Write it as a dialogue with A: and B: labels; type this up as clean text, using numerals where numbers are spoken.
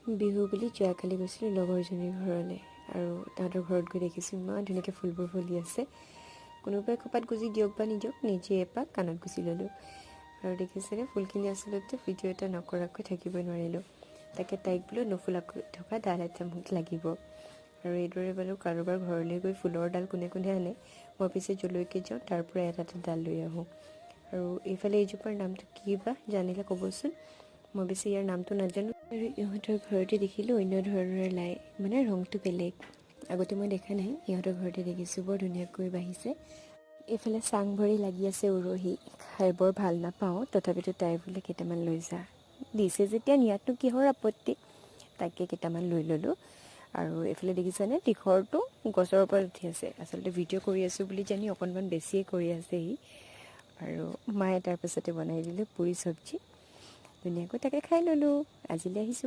A: বিহু বুলি যোৱাকালি গৈছিলোঁ লগৰজনীৰ ঘৰলৈ আৰু তাহাঁতৰ ঘৰত গৈ দেখিছোঁ ইমান ধুনীয়াকৈ ফুলবোৰ ফুলি আছে। কোনোবাই খোপাত গুজি দিয়ক বা নিদিয়ক, নিজে এপাক কাণত গুচি ল'লোঁ আৰু দেখিছেনে ফুলখিনি আচলতে ভিডিঅ' এটা নকৰাকৈ থাকিবই নোৱাৰিলোঁ। তাকে তাইক বোলো নুফুলাকৈ থকা ডাল এটা মোক লাগিব আৰু এইদৰে বোলো কাৰোবাৰ ঘৰলৈ গৈ ফুলৰ ডাল কোনে কোনে আনে, মই পিছে যলৈকে যাওঁ তাৰ পৰা এটা ডাল লৈ আহোঁ। আৰু এইফালে এইজোপাৰ নামটো কি বা জানিলে ক'বচোন, মই বেছি ইয়াৰ নামটো নাজানো। আৰু ইহঁতৰ ঘৰতে দেখিলোঁ অন্য ধৰণৰ লাই, মানে ৰংটো বেলেগ, আগতে মই দেখা নাই, ইহঁতৰ ঘৰতে দেখিছোঁ, বৰ ধুনীয়াকৈ বাঢ়িছে। এইফালে চাং ভৰি লাগি আছে উৰহি, খাই বৰ ভাল নাপাওঁ, তথাপিতো তাই বোলে কেইটামান লৈ যা, দিছে যেতিয়া নিয়াতনো কিহৰ আপত্তি, তাকে কেইটামান লৈ ল'লোঁ। আৰু এইফালে দেখিছেনে তীখৰটো গছৰ ওপৰত উঠি আছে, আচলতে ভিডিঅ' কৰি আছোঁ বুলি জানি অকণমান বেছিয়ে কৰি আছেহি। আৰু মায়ে তাৰ পাছতে বনাই দিলে পুৰি চব্জি, ধুনীয়াকৈ তাকে খাই ল'লোঁ। আজিলৈ আহিছোঁ।